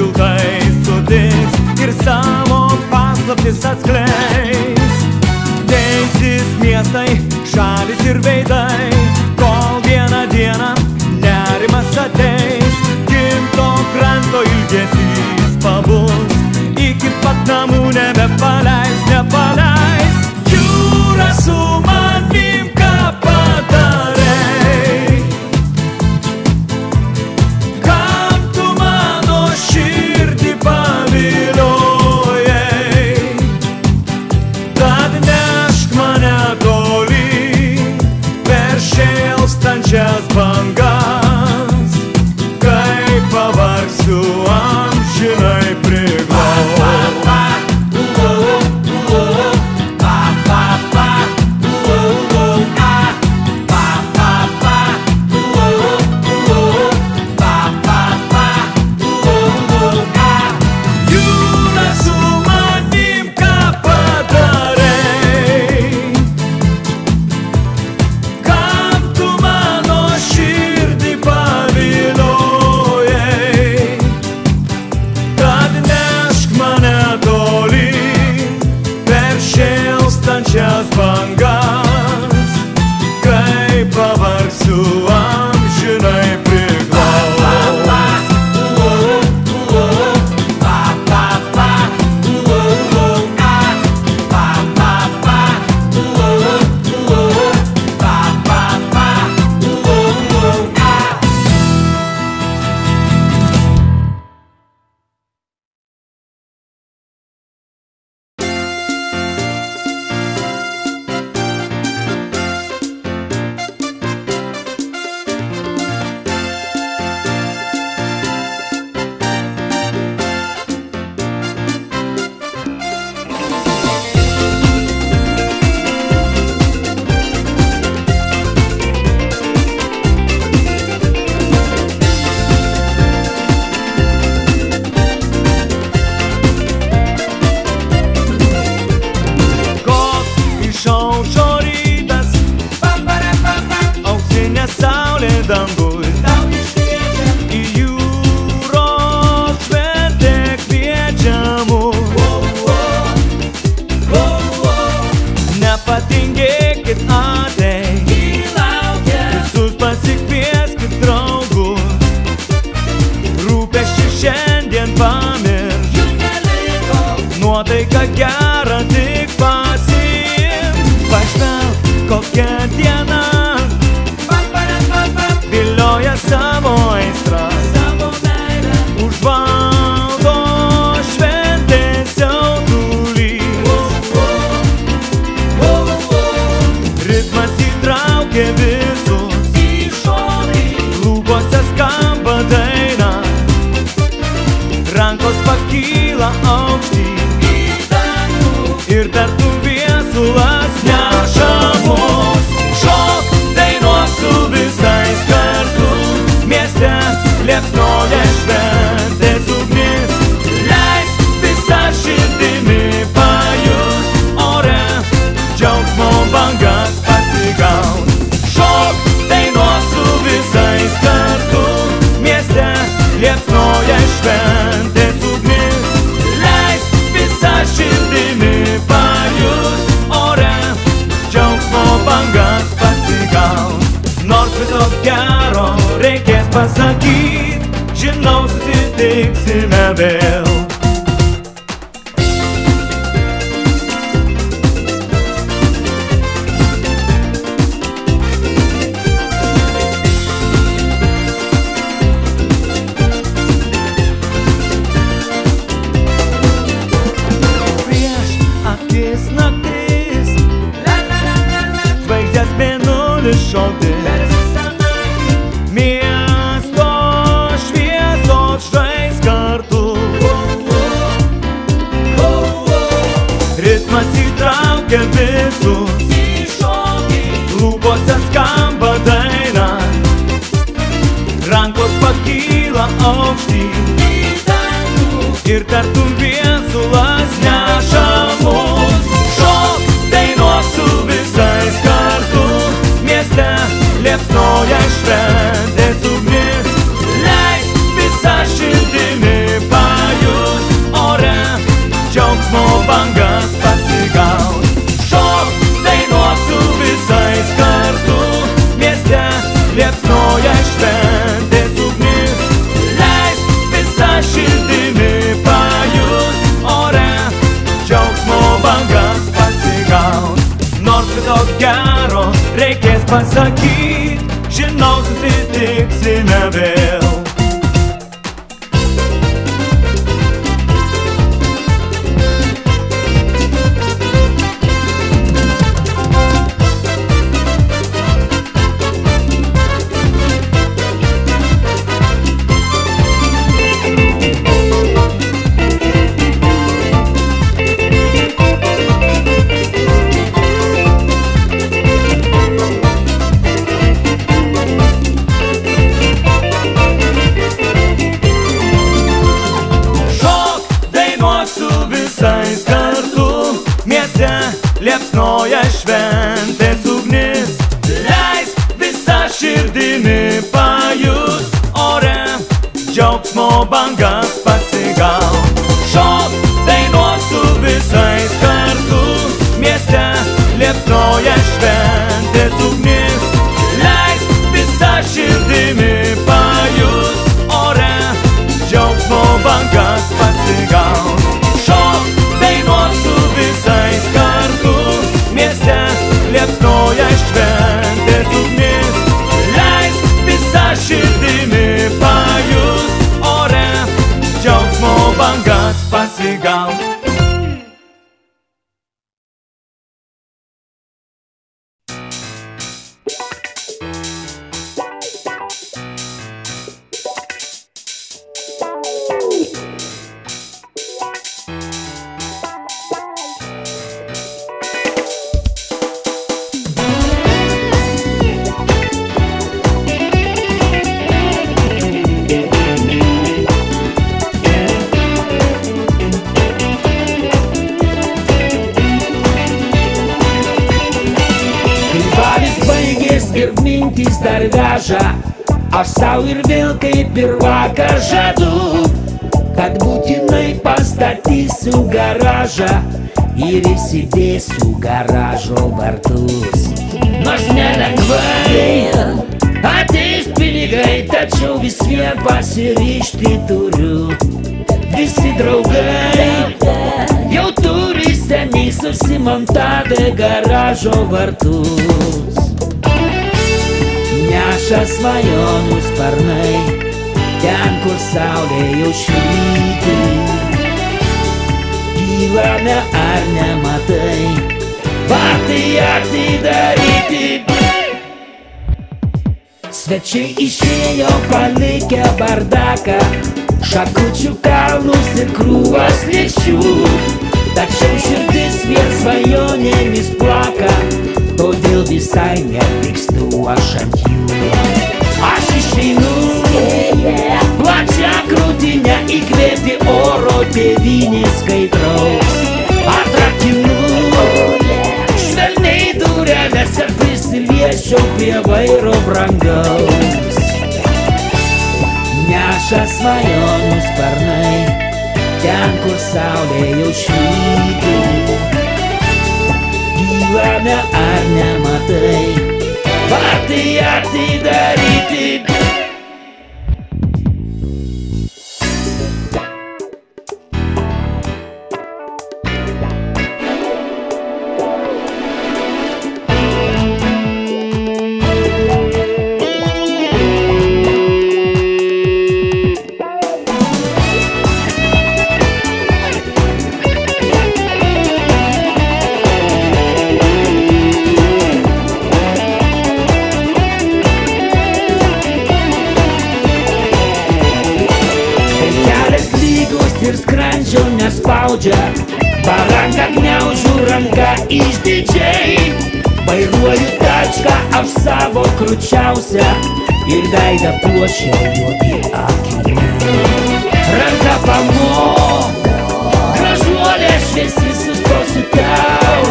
šiltai sutiks ir savo paslaptis atskleis. Deisis miestai, šalis ir veidai, kol vieną dieną nerimas ateis. Gimto kranto ilgesys pabus, iki pat namų nebepaleis, nepaleis. Jūra su manim, ką padarei, kam tu mano širdį paviliojai. Tad nešk mane tolyn per šėlstančias bangas, kai pavargsiu amžinai priglaus. Šėlstančias bangas, kai pavargsiu amžinai priglaus. Danguj, į jūros šventę kviečia mus. Nepatingėkit, ateik, visus pasikvieskit draugus. Rūpesčių šiandien pamiršk, nuotaika gerą tik pasiimk. Pažvelk, kokia diena vilioja savo aistrą, savo meilę, užvaldo šventės jaudulys. Ritmas įtraukia visus į šonį, lūpose skamba daina, rankos pakyla aukštyn į dangų ir tartum viesulas neša mus. Šok, dainuok su visais kartu, mieste liepsnoja šventės ugnis. Leisk visą širdimi pajust, ore džiaugsmo bangas pasigaut. Šok, dainuok su visais kartu, mieste liepsnoja šventės ugnis. Leisk visą širdimi pajust, ore džiaugsmo bangas pasigaut. Nors viso gero reikės pasakyt, žinau, susitiksime vėl. Prieš akis naktis, žvaigždės mėnulis šokti. Miesto šviesos žais kartu, ritmas įtraukia visus į šokį, lūpose skamba daina, rankos pakyla aukštyn į dangų ir tartum viesulas neša mus. Šok, dainuok su visais kartu, mieste liepsnoja šventės ugnis. Leisk visą širdimi pajust, pasakyt, žinau, susitiksime vėl. Liepsnoja šventės ugnis, leisk visą širdimi pajus ore, džiaugsmo bangas pasigaut. Šok, dainuok su visais kartu, mieste liepsnoja šventės ugnis, leisk visą širdimi pajus ore, džiaugsmo bangas pasigaut. Šok, dainuok su visais kartu, mieste liepsnoja šventės ugnis, leisk visą širdimi pajus ore, džiaugsmo bangas pasigaut. Ir mintys dar veža, aš sau ir vėl kaip ir vakar žadu, kad būtinai pastatysiu garažą ir įsidėsiu garažo vartus. Nors nelengvai ateis pinigai, tačiau vis vien pasiryžti turiu. Visi draugai jau turi seniai susimontavę garažo vartus. Neša svajonių sparnai ten, kur saulė jau švyti. Gyvame ar nematai, vartai atidaryti. Svečiai išėjo palikę bardaką, šakučių kalnus ir krūvas lėkščių. Tačiau širdis vien svajonėmis plaka, todėl visai nepykstu aš ant jų. Aš išeinu plačią krūtinę įkvėpti oro tėvynės kaitraus. Atrakinu švelniai dureles ir prisiliečiau prie vairo brangaus. Neša svajonių sparnai ten, kur saulė jau švyti. Gyvame ar nematai, vartai atidaryti. Ir skrandžio nespaudžia, baranką gniaužiu ranką išdidžiai. Vairuoju tačką aš savo krūčiausią ir veidą puošia juodi akiniai. Ranka pamok, gražuolė šviesi, sustosiu tau.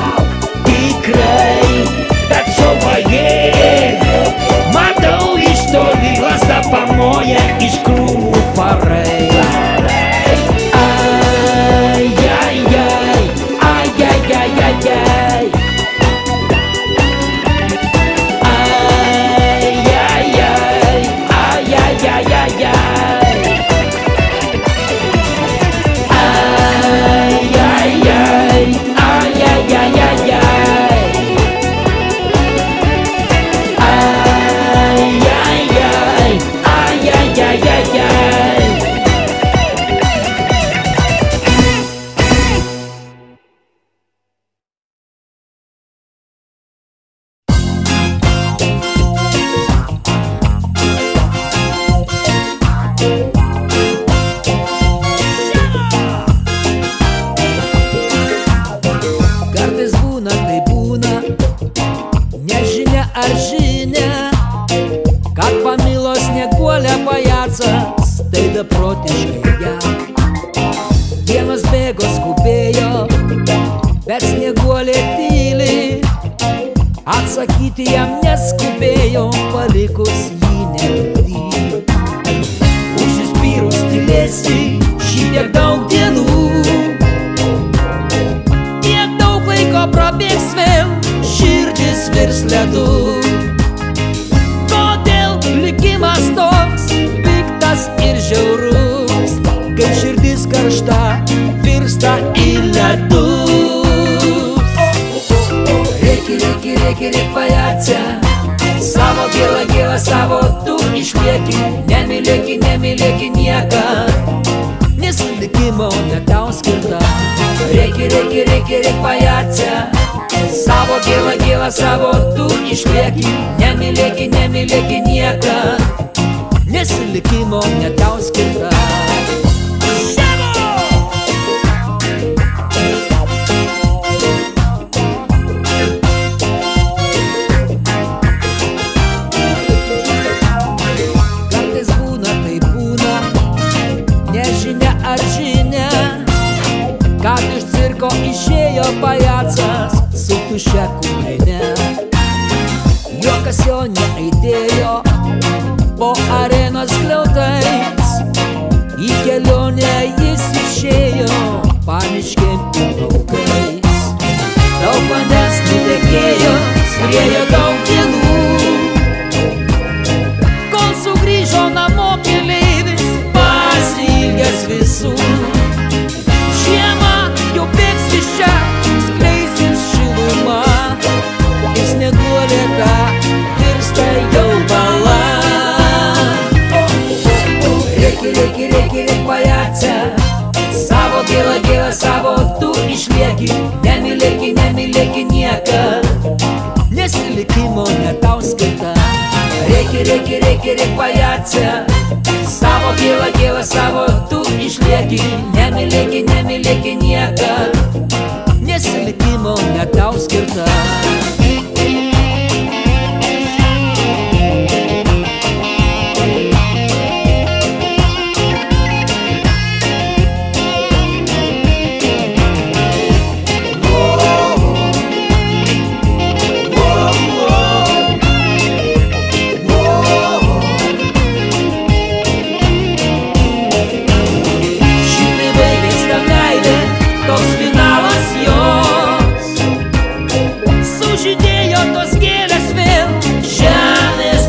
Tikrai, tačiau pajėg, matau iš toli, lazda pamoja iš krūmų farai. ėjo palikus jį nevilty. Užsispyrus tylėsi šitiek daug dienų, tiek daug laiko prabėgs vėl, širdis virs ledu. Kodėl likimas toks piktas ir žiaurus, kai širdis karšta virsta į ledus? Реки, бояться, savo gėlą, savo tu išlieki, nemylėki nieką, nes likimo ne tau skirta. Reik бояться, savo gėlą, savo tu išlieki, nemylėki nieką, nes likimo ne tau skirta. Kad iš cirko išėjo pajacas su tuščia kuprinė, juokas jo neaidėjo po arenos skliautais, į kelionę jis išėjo pamiškėm ir laukais. Daug vandens nutekėjo, skriejo daug dienų, kol sugrįžo namo keleivis pasiilgęs visų. Skleisis šiluma ir snieguolėta virsta jau bala. Reik бояться, savo gėlą, savo tu išlieki, nemylėki nieką, nes likimo ne tau skirta. Reik бояться, savo gėlą, savo tu išlieki, nemylėki nieką, nes likimo ne tau skirta.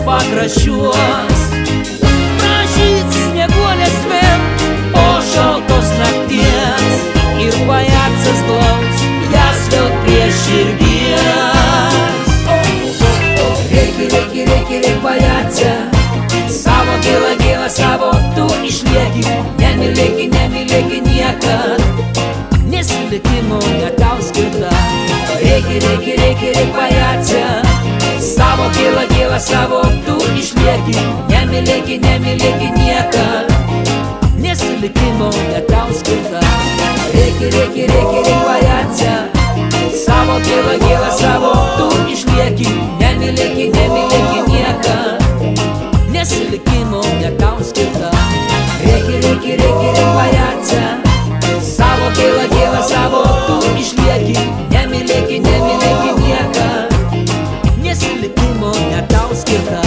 Pakraščiuos pražys snieguolės vėl po šaltos nakties ir pajacas glaus jas vėl prie širdies. Reik бояться, savo gėlą, savo tu išlieki, nemylėki nieką, nes likimo ne tau skirta. Reik бояться, savo gėlą, savo tu išlieki, nemylėki nieką, nes likimo ne tau skirta. Reik бояться, savo gėlą, savo tu išlieki, nemylėki nieką, nes likimo ne tau skirta. Reik бояться, savo gėlą, savo tu išlieki, nemylėki nieką, nes likimo ne tau skirta.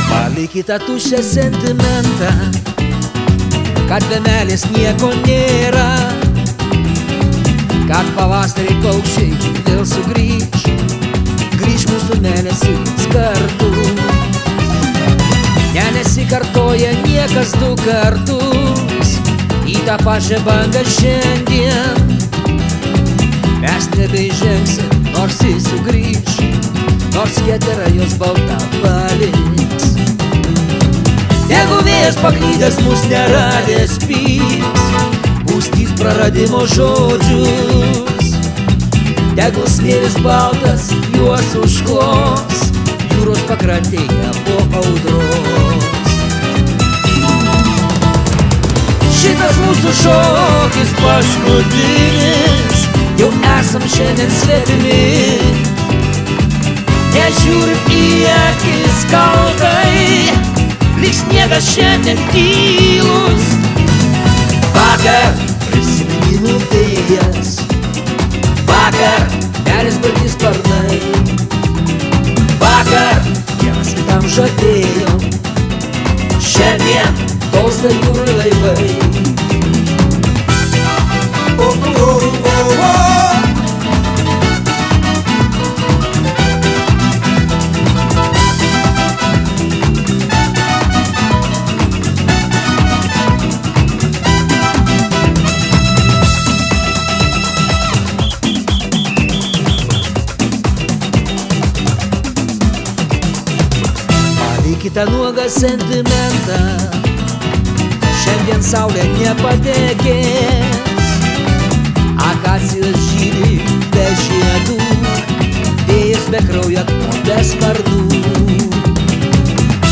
Palikite tuščią sentimentą, kad be meilės nieko nėra, kad pavasarį paukščiai vėl grįž mūsų mėnesiais kartu. Nesikartoja niekas du kartus į tą pačią bangą šiandien. Mes nebeižengsim, nors jis sugrįž, nors ketera jos balta paliks. Jeigu vėjas paklydęs mus neradęs pyks, pūstys praradimo žodžius. Tegul smėlis baltas juos užklos jūros pakrantėje po audros. Šitas mūsų šokis paskutinis, jau esam šiandien svetimi. Nežiūrim į akis kaltai, lyg sniegas šiandien tylus. Vakar prisiminimų vėjas, vakar pelės balti sparnai, vakar vienas kitam žadėjom, šiandien tolsta jūrų laivai. Palikite nuogą sentimentą, šiandien saulė nepatekės. Akacijos žydi be žiedų, vėjas be kraujo, be sparnų.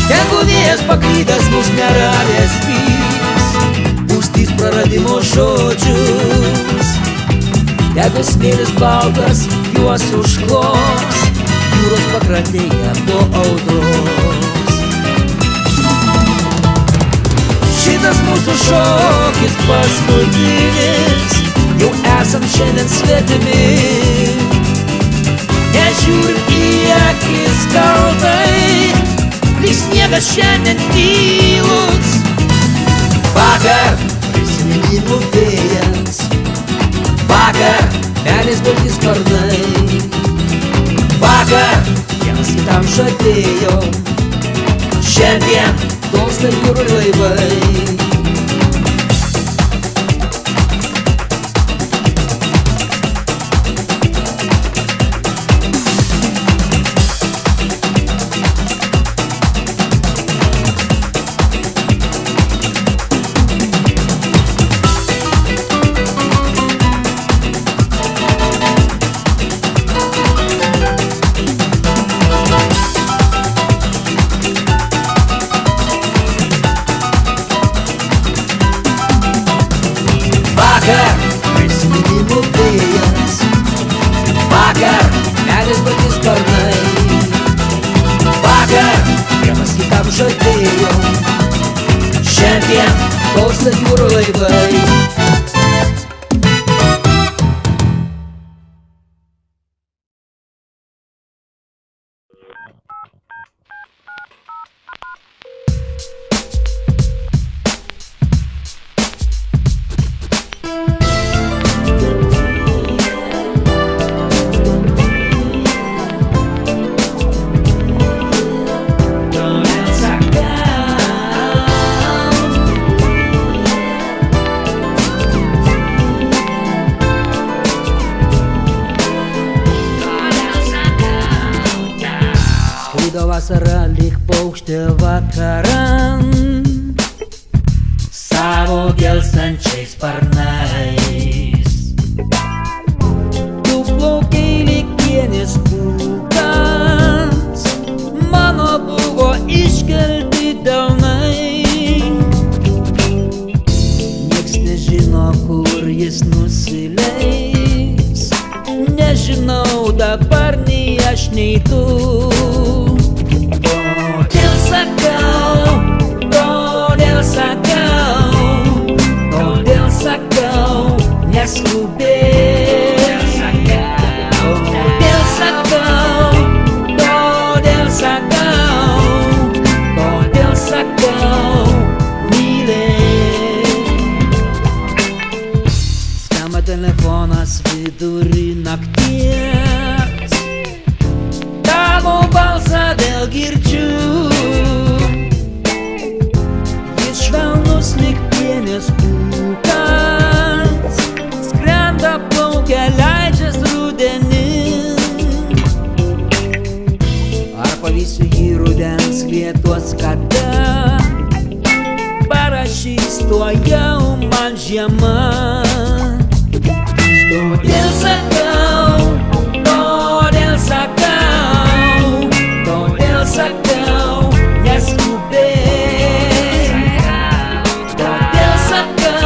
Tegu vėjas paklydęs mus neradęs pys, pūstys praradimo žodžius. Tegu smėlis baltas juos užklos, jūros pakrantėje po audros. Šitas mūsų šokis paskutinis, jau esam šiandien svetimi. Nežiūrim į akis kaltai, lyg sniegas šiandien tylus. Vakar prisiminimų vėjas, vakar pelės balti sparnai, vakar vienas kitam žadėjom, šiandien tolsta jūrų laivai. Vakar prisiminimų vėjas, vakar pelės balti sparnai, vakar vienas kitam žadėjom, šiandien tolsta jūrų laivai. Vasara lyg paukštė vakaran, savo gelstančiais sparnais. Tu plaukiai lyg pienis pūkas, mano buvo iškelti delnai. Nieks nežino, kur jis nusileis, nežinau dabar nei aš nei tu. Todėl sakau, neskubėk. Todėl sakau, mylėk. Skamba telefonas vidury nakties, tavo balsą vėl girdžiu. Švelnus lyg pienis pūkas, skrenda plaukia, leidžias rudenin. Ar pavysiu jį rudens lietuos kada, parašys tuojau man žiema. Todėl sakau, neskubėk. Todėl sakau,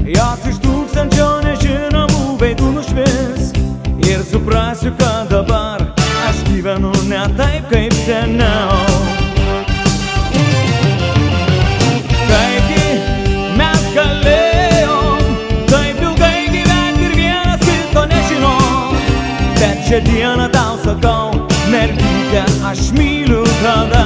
Jos iš tūkstančio nežinomų veidų nušvis ir suprasiu, kad dabar aš gyvenu ne taip kaip seniau. Kaipgi mes galėjom taip ilgai gyventi ir vienas kito nežinom, bet šią dieną tau sakau, mergyte, aš myliu tave.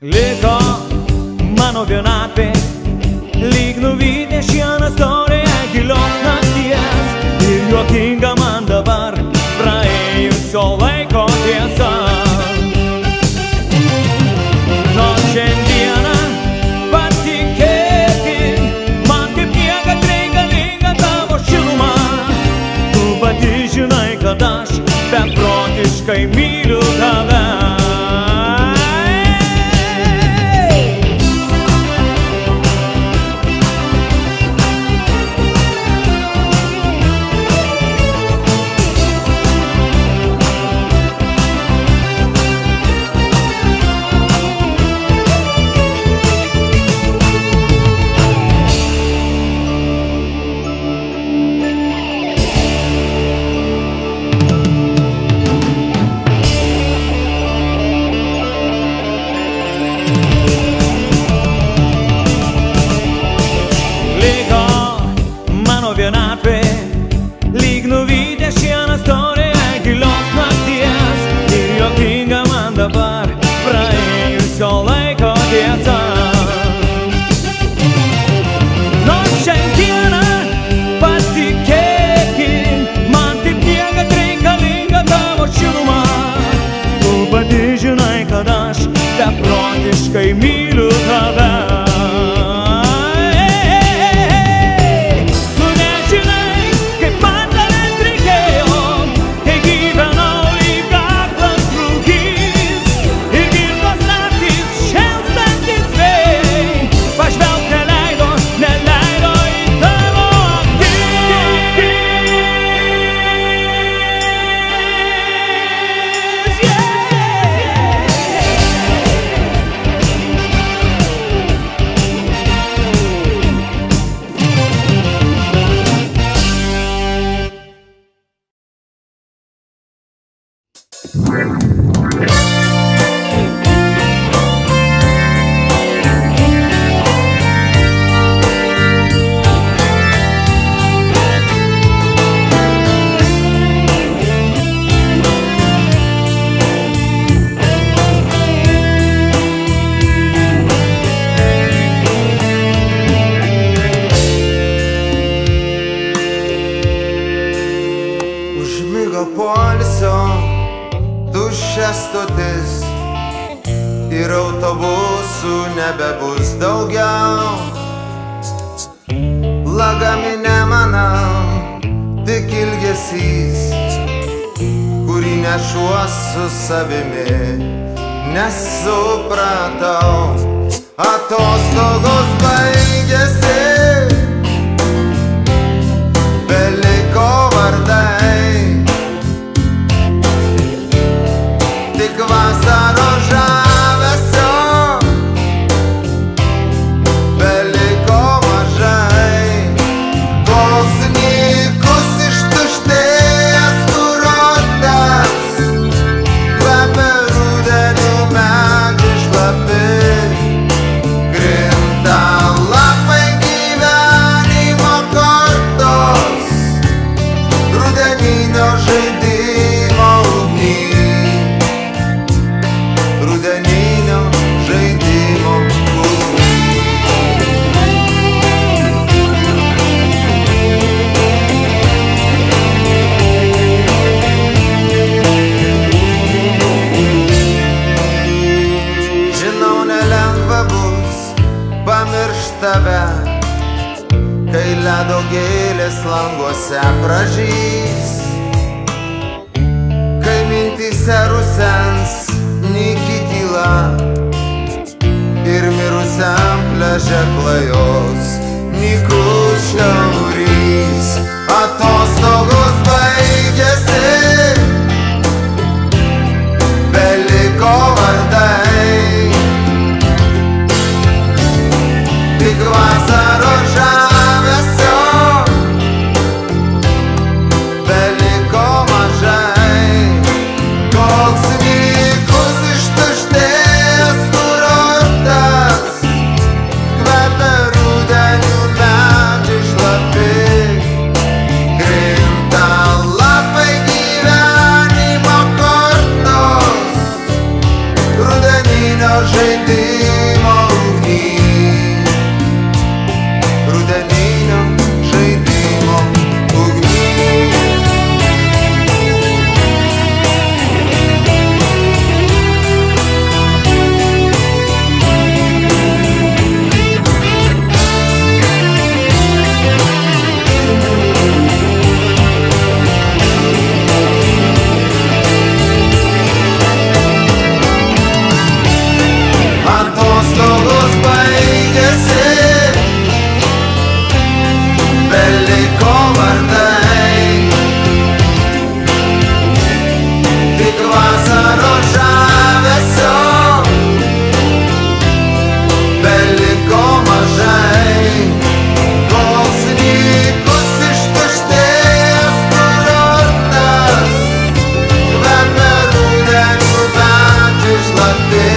Liko mano vienatvė, lyg nuvytė šiandien istoriją gilios nakties ir juokinga man dabar praėjusio laiko tiesa. Nors šiandieną patikėkim, man kaip niekad reikalinga tavo šiluma. Tu pati žinai, kad aš beprotiškai myliu tave. Vienatvė, lyg nuvytė šiandien istoriją gilios nakties ir juokinga man dabar praėjusio laiko tiesa. Nors šiandieną patikėkim, man taip niekad reikalinga tavo šiluma. Tu pati žinai, kad aš beprotiškai myliu tave. Stotis ir autobusų nebebus daugiau. Lagamine manau, tik ilgesys, kurį nešuos su savimi. Nesupratau, atostogos baigėsi, beliko vardai. Tik vasaros žavesio beliko mažai. Toks nykus ištuštėjęs kurortas, kvepia rudeniu medžiai šlapi, krinta tave, kai ledo gėlės languose pražys, kai mintyse rusens nyki tyla ir mirusiam pliaže klajos nykus šiaurys. Atostogos baigėsi, beliko vardai, tik vasaros žavesio beliko mažai. Koks nykus ištuštėjęs kurortas, kvepia rudeniu medžiai šlapi, krinta lapai gyvenimo kortos, rudeninio žaidimo ugny. Rudeninio žaidimo ugny. Atostogos baigėsi, beliko vardai, tik vasaros žavesio beliko mažai. Koks nykus ištuštėjęs kurortas, kvepia rudeniu medžiai šlapi,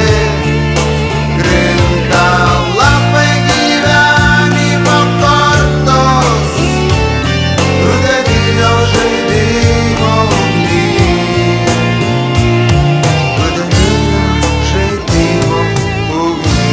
krinta lapai gyvenimo kortos, rudeninio žaidimo ugny. Rudeninio žaidimo ugny.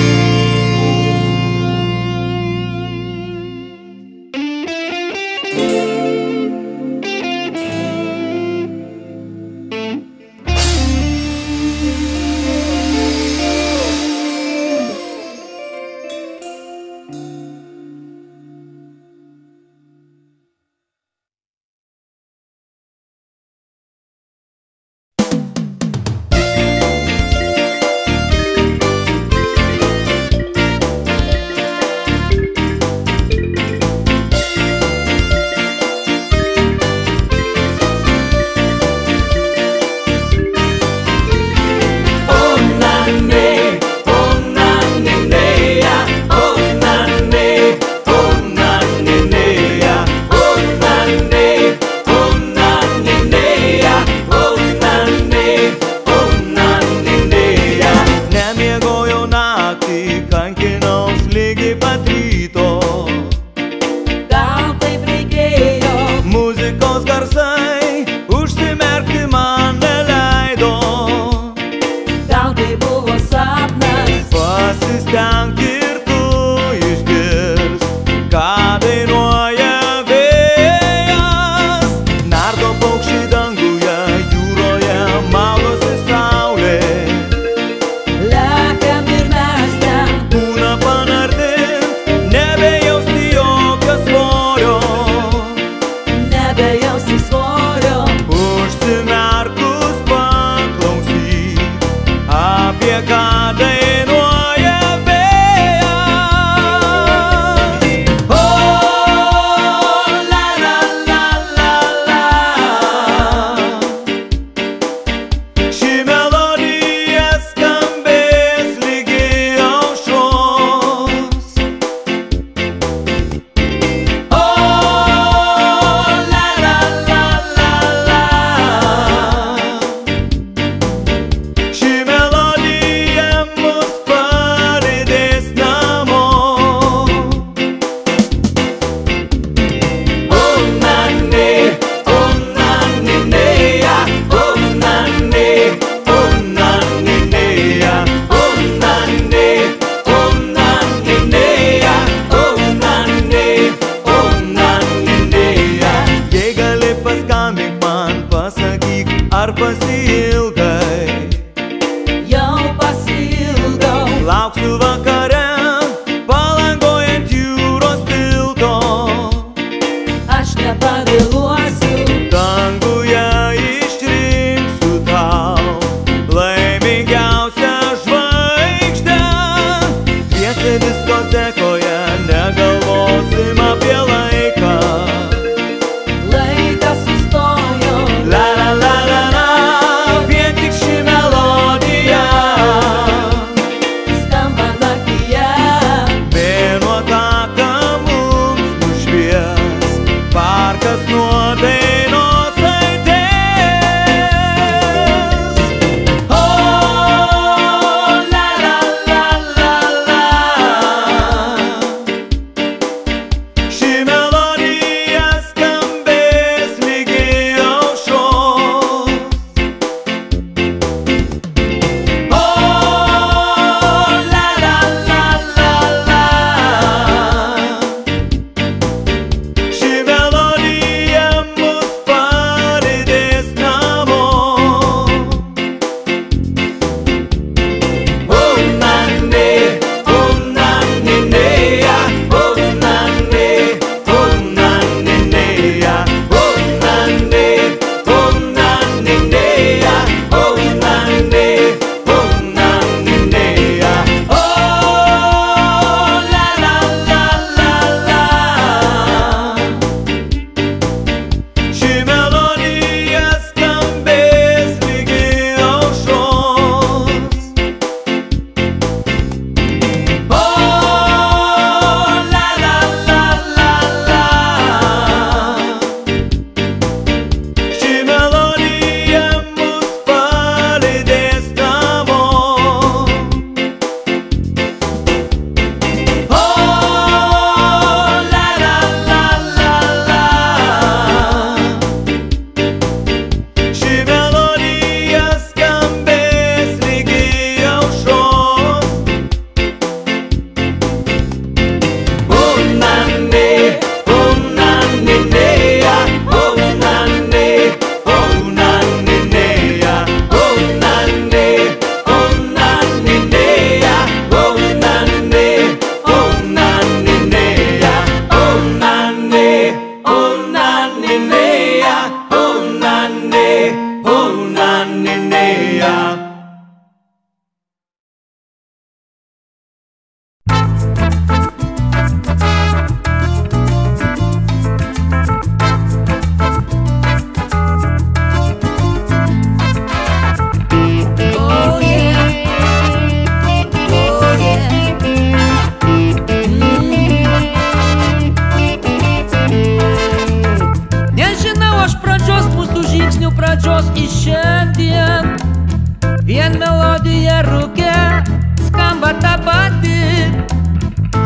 Una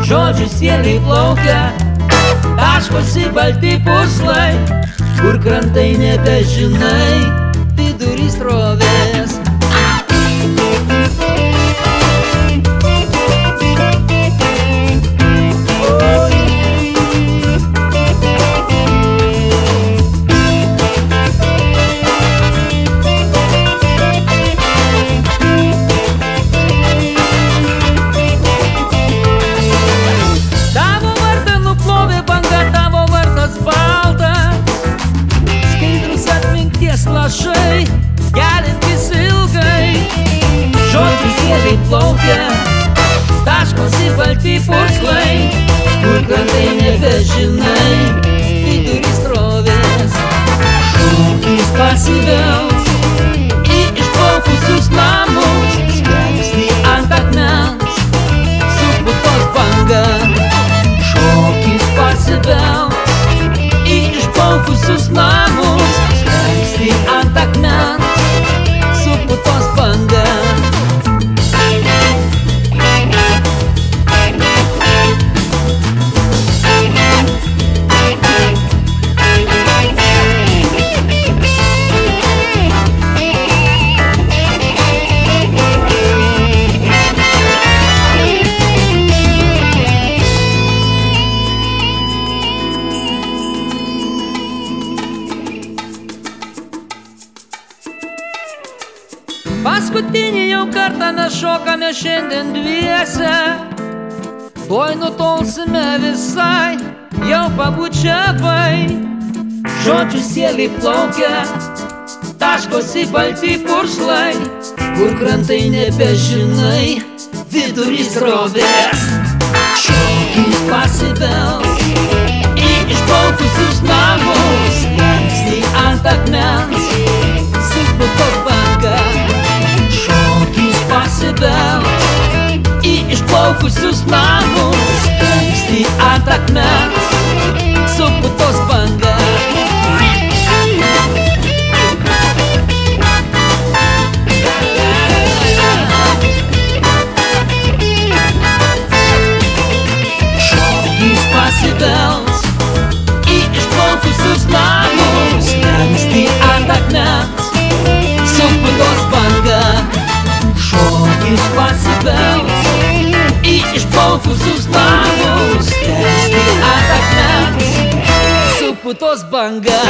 žodžių sieliai plaukia, taškosi balti puslai, kur krantai nebežinai, vidury srovės. Lašai, keliantis ilgai, žodžių sieliai plaukia, taškosi balti purslai, kur krantai nebežinai, vidury srovės. Šokis pasivels į išplaukusius namus, skęsti ant akmens, suputos banga. Šokis pasivels į išplaukusius namus, ant akmens, suputos banga. Paskutinį jau kartą mes šokame šiandien dviese, tuoj nutolsime visai, jau pabučiavai. Žodžių sieliai plaukia, taškosi balti purslai, kur krantai nebežinai, vidury srovės. Šokis pasibels į išplaukusius namus, skęsti ant akmens, suputos banga. Pasibels į išplaukusius namus, skęsti ant akmens, suputos banga. Šokis pasibels į išplaukusius namus, skęsti ant akmens, suputos banga. Šokis pasibels į išplaukusius namus, skęsti ant akmens, suputos banga.